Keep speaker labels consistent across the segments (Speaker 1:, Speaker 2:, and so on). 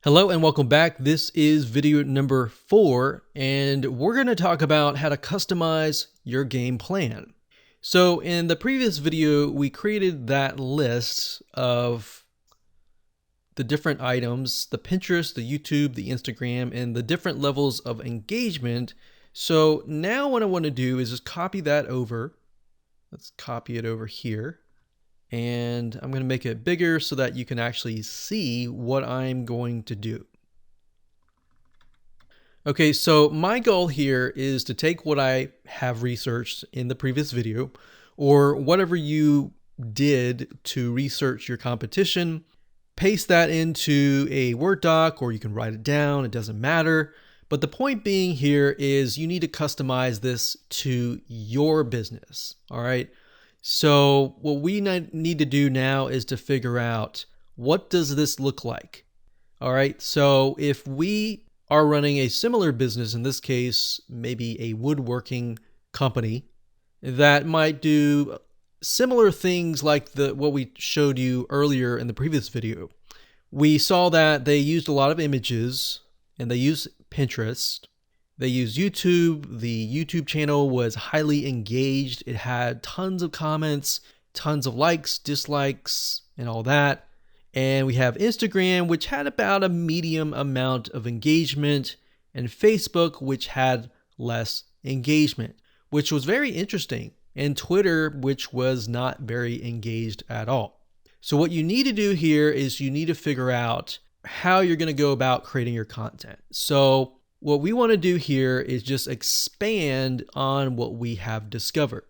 Speaker 1: Hello and welcome back. This is video number 4, and we're going to talk about how to customize your game plan. So in the previous video, we created that list of the different items, the Pinterest, the YouTube, the Instagram, and the different levels of engagement. So now what I want to do is just copy that over. Let's copy it over here. And I'm going to make it bigger so that you can actually see what I'm going to do. Okay, so my goal here is to take what I have researched in the previous video, or whatever you did to research your competition, paste that into a Word doc, or you can write it down, it doesn't matter. But the point being here is you need to customize this to your business, all right? So what we need to do now is to figure out, what does this look like? All right, so if we are running a similar business, in this case, maybe a woodworking company that might do similar things like what we showed you earlier in the previous video. We saw that they used a lot of images and they used Pinterest. They used YouTube. The YouTube channel was highly engaged. It had tons of comments, tons of likes, dislikes, and all that. And we have Instagram, which had about a medium amount of engagement, and Facebook, which had less engagement, which was very interesting, and Twitter, which was not very engaged at all. So what you need to do here is you need to figure out how you're going to go about creating your content. So what we want to do here is just expand on what we have discovered.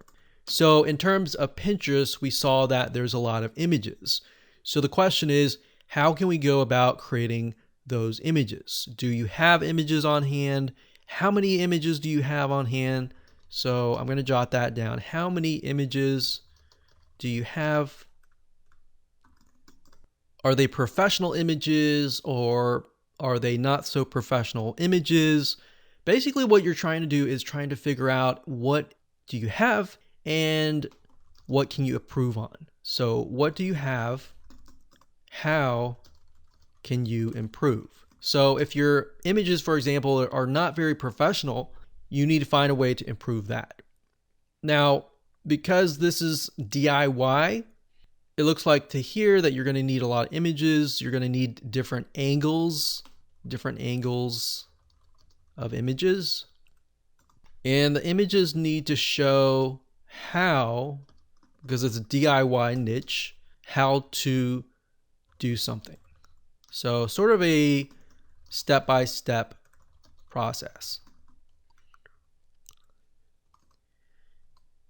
Speaker 1: So in terms of Pinterest, we saw that there's a lot of images. So the question is, how can we go about creating those images? Do you have images on hand? How many images do you have on hand? So I'm going to jot that down. How many images do you have? Are they professional images, or are they not so professional images? Basically, what you're trying to do is trying to figure out, what do you have and what can you improve on? So what do you have? How can you improve? So if your images, for example, are not very professional, you need to find a way to improve that. Now, because this is DIY, it looks like to here that you're going to need a lot of images. You're going to need different angles of images. And the images need to show how, because it's a DIY niche, how to do something. So sort of a step-by-step process.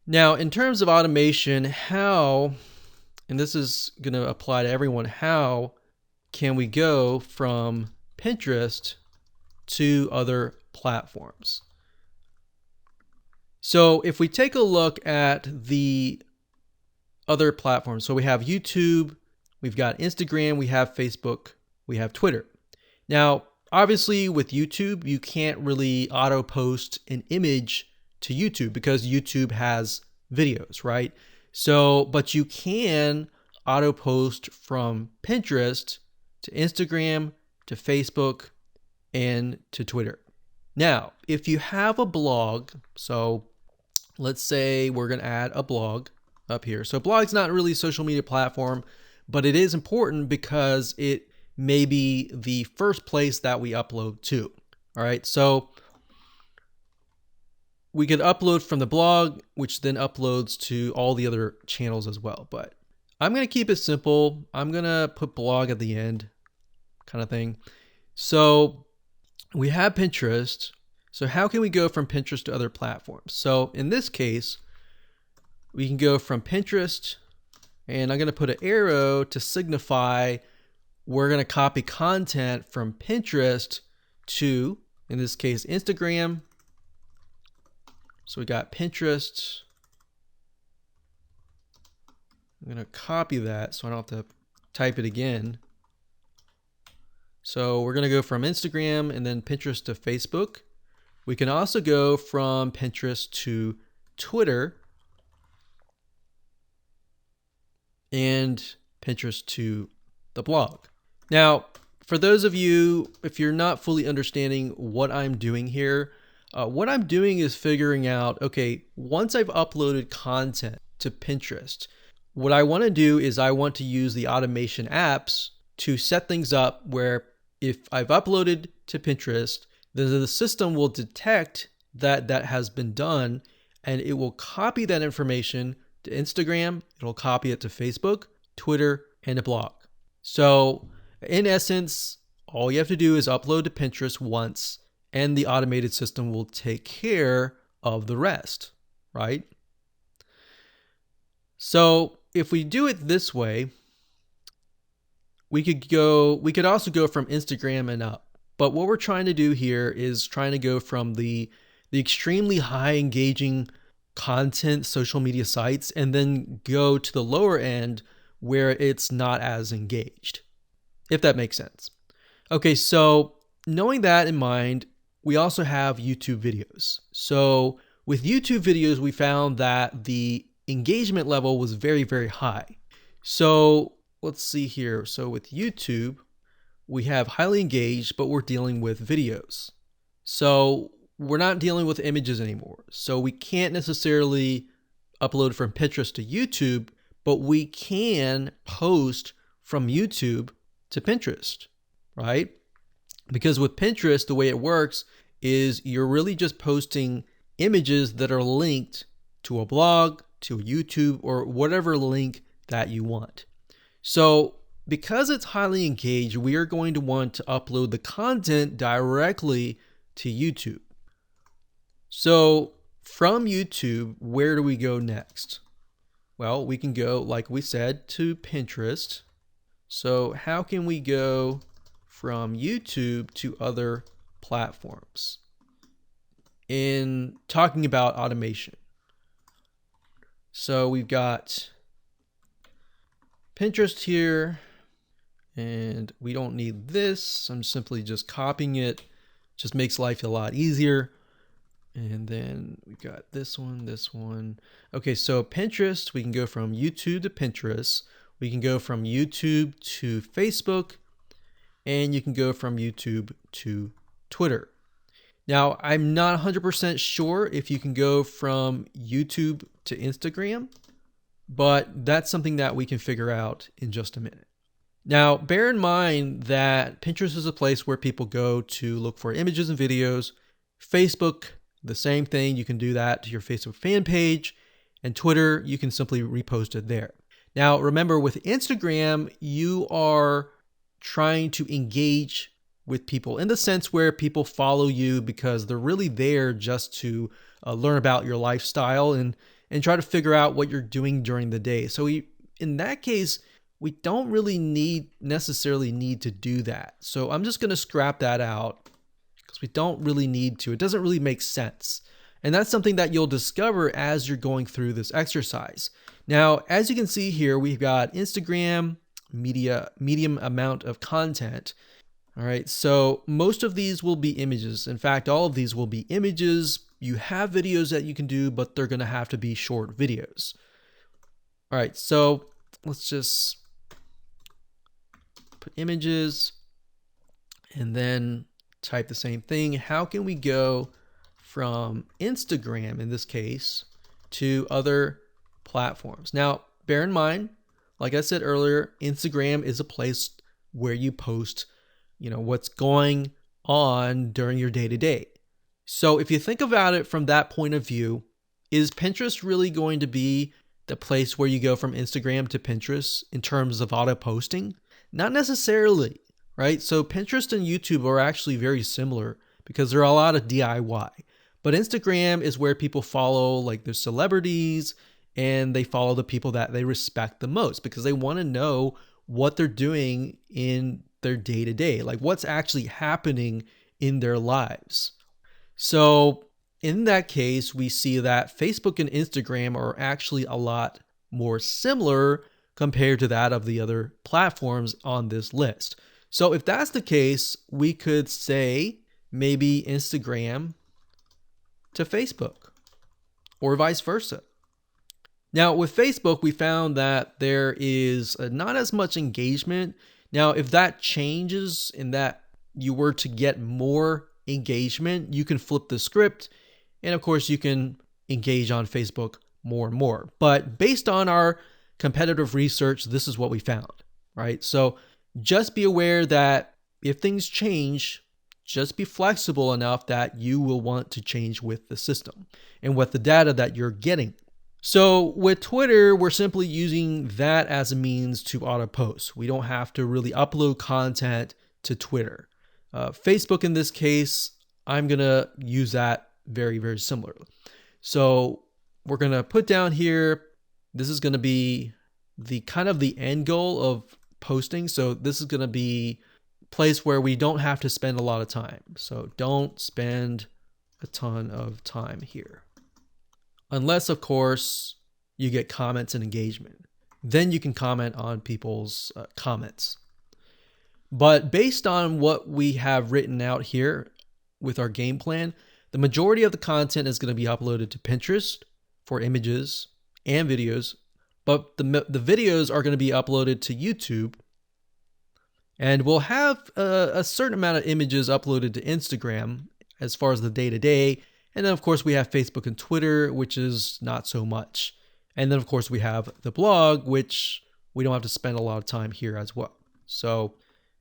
Speaker 1: Now, in terms of automation, how, and this is going to apply to everyone, how can we go from Pinterest to other platforms? So if we take a look at the other platforms, so we have YouTube, we've got Instagram, we have Facebook, we have Twitter. Now, obviously with YouTube, you can't really auto post an image to YouTube because YouTube has videos, right? So, but you can auto post from Pinterest to Instagram, to Facebook, and to Twitter. Now, if you have a blog, so let's say we're going to add a blog up here. So blog's not really a social media platform, but it is important because it may be the first place that we upload to. All right, so we could upload from the blog, which then uploads to all the other channels as well. But I'm going to keep it simple. I'm going to put blog at the end, kind of thing. So we have Pinterest. So how can we go from Pinterest to other platforms? So in this case, we can go from Pinterest, and I'm going to put an arrow to signify we're going to copy content from Pinterest to, in this case, Instagram. So we got Pinterest. I'm going to copy that so I don't have to type it again. So we're going to go from Instagram and then Pinterest to Facebook. We can also go from Pinterest to Twitter and Pinterest to the blog. Now, for those of you, if you're not fully understanding what I'm doing here, what I'm doing is figuring out, okay, once I've uploaded content to Pinterest, what I want to do is I want to use the automation apps to set things up where if I've uploaded to Pinterest, then the system will detect that that has been done, and it will copy that information to Instagram, it'll copy it to Facebook, Twitter, and a blog. So in essence, all you have to do is upload to Pinterest once, and the automated system will take care of the rest, right? So if we do it this way, we could also go from Instagram and up. But what we're trying to do here is trying to go from the extremely high engaging content social media sites and then go to the lower end where it's not as engaged, if that makes sense. Okay, so knowing that in mind, we also have YouTube videos. So with YouTube videos, we found that the engagement level was very, very high. So let's see here. So with YouTube, we have highly engaged, but we're dealing with videos. So we're not dealing with images anymore. So we can't necessarily upload from Pinterest to YouTube, but we can post from YouTube to Pinterest, right? Because with Pinterest, the way it works is you're really just posting images that are linked to a blog, to YouTube, or whatever link that you want. So because it's highly engaged, we are going to want to upload the content directly to YouTube. So from YouTube, where do we go next? Well, we can go, like we said, to Pinterest. So how can we go from YouTube to other platforms in talking about automation? So we've got Pinterest here, and we don't need this. I'm simply just copying it. Just makes life a lot easier. And then we've got this one. Okay, so Pinterest, we can go from YouTube to Pinterest. We can go from YouTube to Facebook, and you can go from YouTube to Twitter. Now, I'm not 100% sure if you can go from YouTube to Instagram, but that's something that we can figure out in just a minute. Now, bear in mind that Pinterest is a place where people go to look for images and videos. Facebook, the same thing. You can do that to your Facebook fan page. And Twitter, you can simply repost it there. Now, remember, with Instagram, you are trying to engage with people in the sense where people follow you because they're really there just to learn about your lifestyle and try to figure out what you're doing during the day. So in that case, we don't really necessarily need to do that. So I'm just going to scrap that out because we don't really need to. It doesn't really make sense. And that's something that you'll discover as you're going through this exercise. Now, as you can see here, we've got Instagram, medium amount of content. All right, so most of these will be images. In fact, all of these will be images. You have videos that you can do, but they're going to have to be short videos. All right, so let's just put images and then type the same thing. How can we go from Instagram, in this case, to other platforms? Now, bear in mind, like I said earlier, Instagram is a place where you post, what's going on during your day-to-day. So if you think about it from that point of view, is Pinterest really going to be the place where you go from Instagram to Pinterest in terms of auto posting? Not necessarily, right? So Pinterest and YouTube are actually very similar because there are a lot of DIY. But Instagram is where people follow like their celebrities and they follow the people that they respect the most because they want to know what they're doing in their day-to-day, like what's actually happening in their lives. So in that case, we see that Facebook and Instagram are actually a lot more similar compared to that of the other platforms on this list. So if that's the case, we could say maybe Instagram to Facebook or vice versa. Now with Facebook, we found that there is not as much engagement. Now, if that changes and that you were to get more engagement, you can flip the script. And of course, you can engage on Facebook more and more. But based on our competitive research, this is what we found, right? So just be aware that if things change, just be flexible enough that you will want to change with the system and with the data that you're getting. So with Twitter, we're simply using that as a means to auto post. We don't have to really upload content to Twitter. Facebook, in this case, I'm going to use that very, very similarly. So we're going to put down here, this is going to be the kind of the end goal of posting. So this is going to be a place where we don't have to spend a lot of time. So don't spend a ton of time here. Unless, of course, you get comments and engagement. Then you can comment on people's comments. But based on what we have written out here with our game plan, the majority of the content is going to be uploaded to Pinterest for images and videos, but the videos are going to be uploaded to YouTube, and we'll have a certain amount of images uploaded to Instagram as far as the day-to-day, and then of course we have Facebook and Twitter, which is not so much. And then of course we have the blog, which we don't have to spend a lot of time here as well. So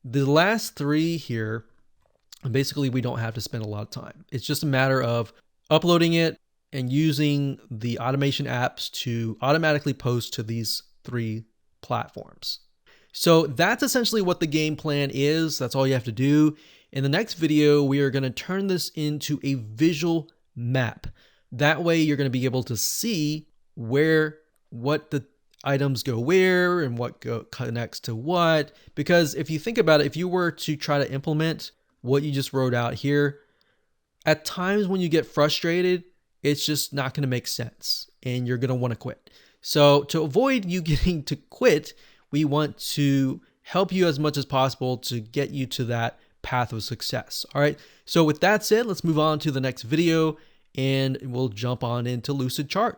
Speaker 1: the last three here, basically we don't have to spend a lot of time. It's just a matter of uploading it and using the automation apps to automatically post to these three platforms. So that's essentially what the game plan is. That's all you have to do. In the next video, we are going to turn this into a visual map. That way you're going to be able to see what the items go where and what connects to what. Because if you think about it, if you were to try to implement what you just wrote out here, at times when you get frustrated, it's just not going to make sense and you're going to want to quit. So to avoid you getting to quit, we want to help you as much as possible to get you to that path of success. All right. So with that said, let's move on to the next video and we'll jump on into Lucidchart.